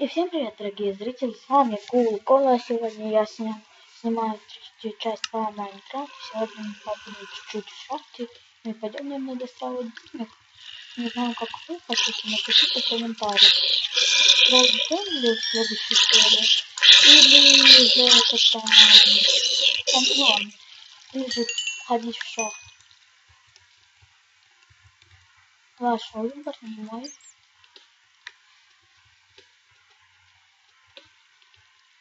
И всем привет, дорогие зрители, с вами Кола. Сегодня я снимаю третью часть по Майнкрафту. Сегодня мы побудем чуть-чуть в шахте. Мы пойдем, наверное, доставать денег. Не знаю, как вы хотите, напишите в комментариях. Продолжим в следующей серии. Или же это контроль. Или же ходить в шахту. Ваш выбор, не мой.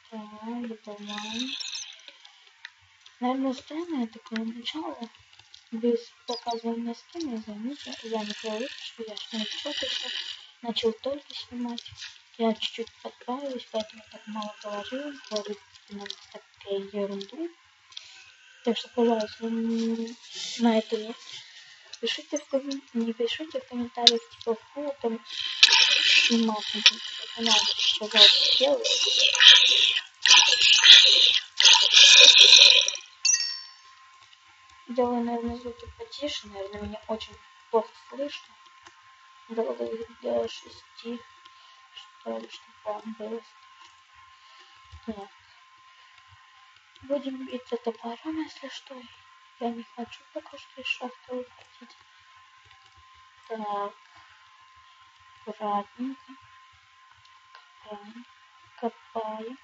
Так, добавляем. Наверное, странное такое начало. Без показывания скина, извините, я не говорю, что я что-то еще начал только снимать. Я чуть-чуть подправилась, поэтому так мало говорю такая ерунду. Так что, пожалуйста, на это не пишите в комментариях, типа, фу, там снимать, не надо, пожалуйста, делайте. Делаю, наверное, звуки потише, наверное, меня очень плохо слышно. До 6, что ли, чтобы вам было слышно. Так. Будем биться топором, если что. Я не хочу пока что из шахты выходить. Так. Аккуратненько. Копаем.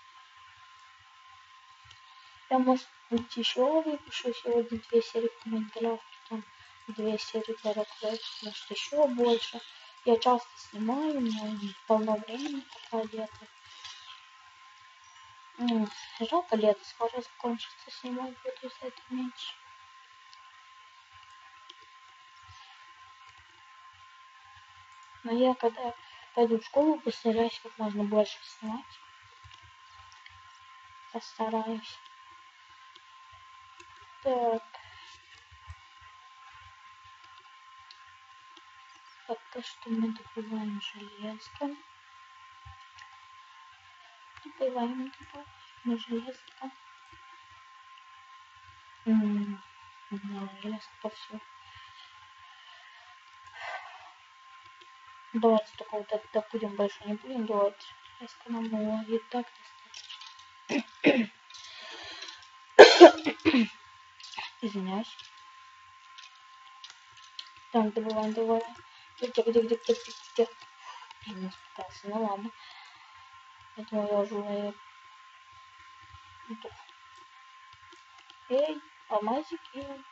Я, может быть, еще выпишу сегодня 2 серии по Майнкрафту, там 2 серии по Роклэйку, может еще больше. Я часто снимаю, у меня полно времени пока лето. Жалко, лето скоро закончится, снимать буду за это меньше. Но я когда пойду в школу, постараюсь как можно больше снимать. Постараюсь. Так. Пока что мы добываем железко. Добываем железко. Да, железко повсюду. Давайте только вот это добудем, больше не будем делать. Железко нам было и так достаточно. Извиняюсь. Так, добываем. Где? Я не спускался, ну ладно. Я думаю, я уже... Эй, алмазики.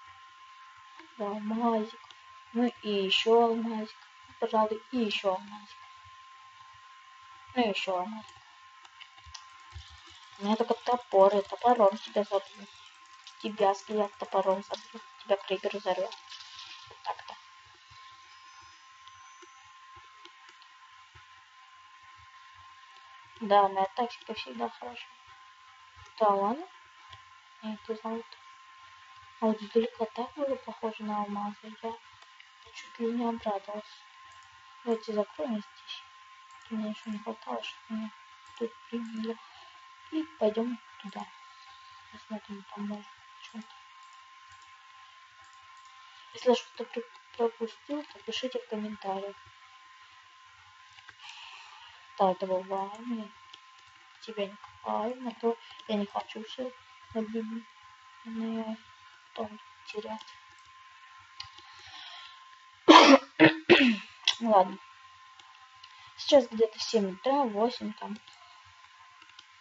Да, алмазик. Ну и еще алмазик. Пожалуй, и еще алмазик. Ну и еще алмазик. У меня только топоры. Топором тебя забью. Тебя я топором забью. Тебя крипер взорвет. Так-то. Да, моя тактика всегда хороша. Да, ладно. Это золото. А вот издалека так было похоже на алмазы. Я чуть ли не обрадовался. Давайте закроем здесь. Мне еще не хватало, чтобы меня тут приняли. И пойдем туда. Посмотрим, там может что-то. Если я что-то пропустил, то пишите в комментариях. Да, добываем. Тебя не копаем, а то я не хочу все объединенные том терять. Ну ладно. Сейчас где-то 7 утра, 8 там.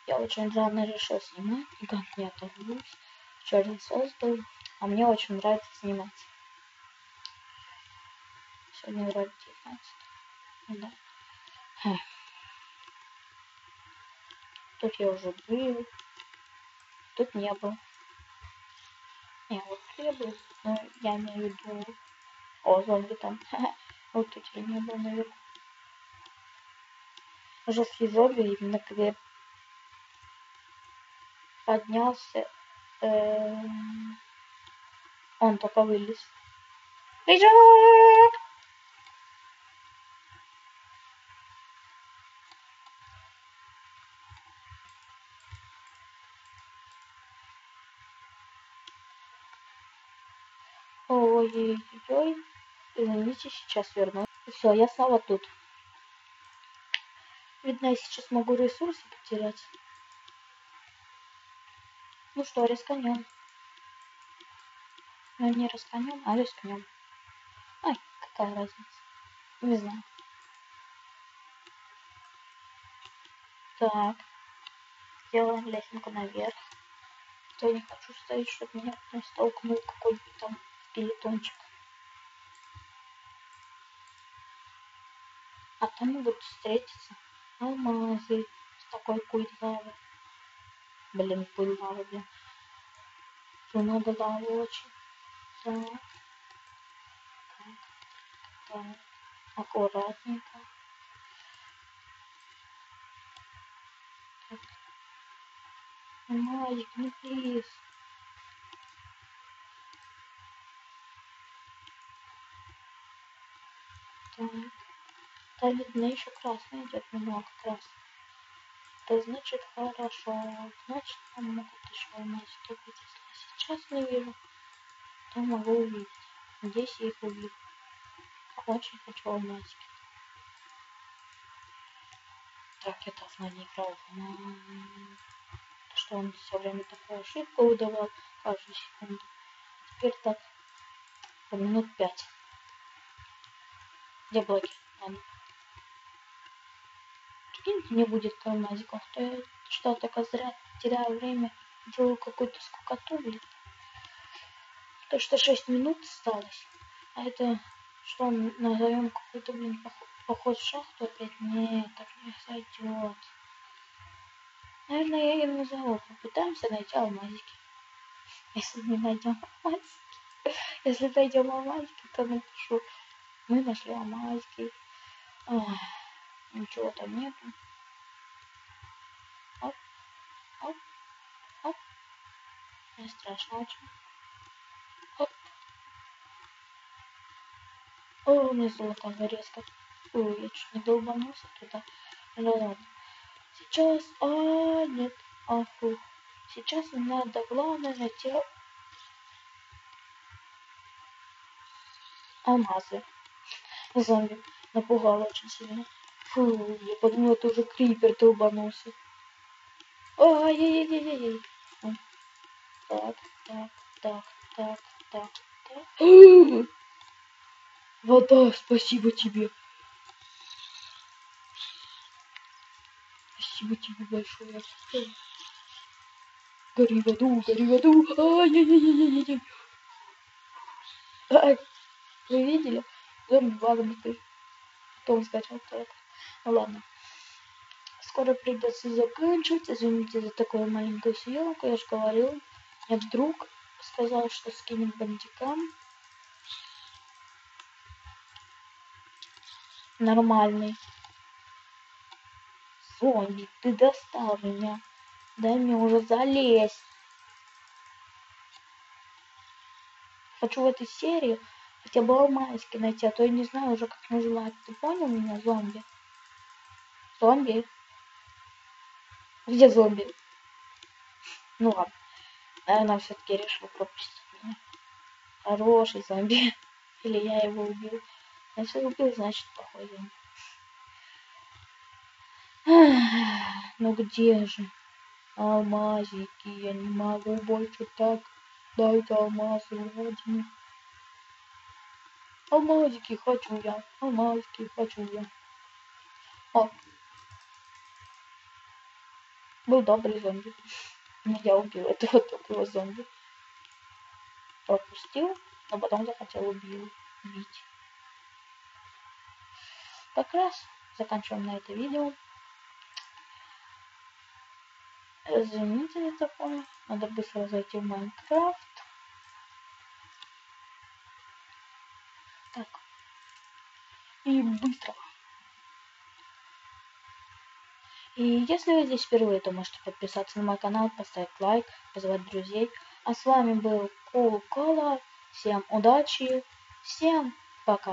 Я очень рано решил снимать, никак не оторвусь. Вчера создал, а мне очень нравится снимать. Сегодня вроде 19. Да. Тут я уже был. Тут не был. Не, вот я был. Но я имею в виду... О, зомби там. Вот тут я не был наверху. Жесткий зомби, именно когда я поднялся, он только вылез. Прыжок! Ой-ой-ой. Извините, сейчас вернусь. Все, я снова тут. Видно, я сейчас могу ресурсы потерять. Ну что, рисканем. Ну не рисканем, а рискнем. Ай, какая разница. Не знаю. Так. Сделаем лесенку наверх. То я не хочу стоять, чтобы меня не столкнул какой-нибудь там пелетончик. А там могут встретиться алмазы с такой пыль лавы. Блин, пыль лавы, блин. Много лавы очень. Так. Так. Аккуратненько. Так. Мальчик, ну плиз. Так. Да, видно, еще красный идет, немного красный. Это значит хорошо. Значит, там могут еще алмазики быть. Если сейчас не вижу, то могу увидеть. Здесь я их увижу. Очень хочу алмазики. Так, я давно не играл. Что он все время такую ошибку выдавал каждую секунду. Теперь так по минут 5. Где блоки? Ладно. Прикиньте, не будет алмазиков. То я что только зря теряю время. Делаю какую-то скукоту, блин. То что 6 минут осталось. А это что назовем какой-то, блин, поход в шахту опять? Нет, так не сойдет. Наверное, я ее назову. Попытаемся найти алмазики. Если не найдем алмазики. Если найдем алмазики, то напишу. Мы нашли алмазики. Ничего там нету. Оп, оп, оп. Мне страшно очень. Оп. О, у меня золотая резко. Ой, я чуть не долбанулся туда. Ну ладно. Сейчас... нет. Фу. Сейчас надо, главное, найти алмазы. Зомби напугал очень сильно. Фу, я подумала, это уже крипер долбанулся. Ай-яй-яй-яй-яй. Так, так, так, так, так, так. Вода, спасибо тебе. Спасибо тебе большое. Гори в аду, гори в аду. Ай-яй-яй-яй-яй-яй. Ай, вы видели? Зомби вагнутый. Потом скачал так. Ну ладно. Скоро придется заканчивать. Извините за такую маленькую съемку. Я же говорил. Мне друг сказал, что скинем бандикам. Нормальный. Зомби, ты достал меня. Дай мне уже залезть. Хочу в этой серии хотя бы алмазики найти, а то я не знаю уже, как называть. Ты понял меня, зомби? Зомби? Где зомби? Ну ладно. Наверное, все-таки решил пропустить меня. Хороший зомби. Или я его убил. Если убил, значит плохой зомби. Ну где же? Алмазики, я не могу больше так. Дайте алмазы один. Алмазики хочу я. Алмазики хочу я. О. Был добрый зомби. Но я убил этого доброго зомби. Пропустил, но потом захотел убить. Как раз заканчиваем на это видео. Извините за такое. Надо быстро зайти в Майнкрафт. Так. И быстро. И если вы здесь впервые, то можете подписаться на мой канал, поставить лайк, позвать друзей. А с вами был Cool Cola. Всем удачи. Всем пока.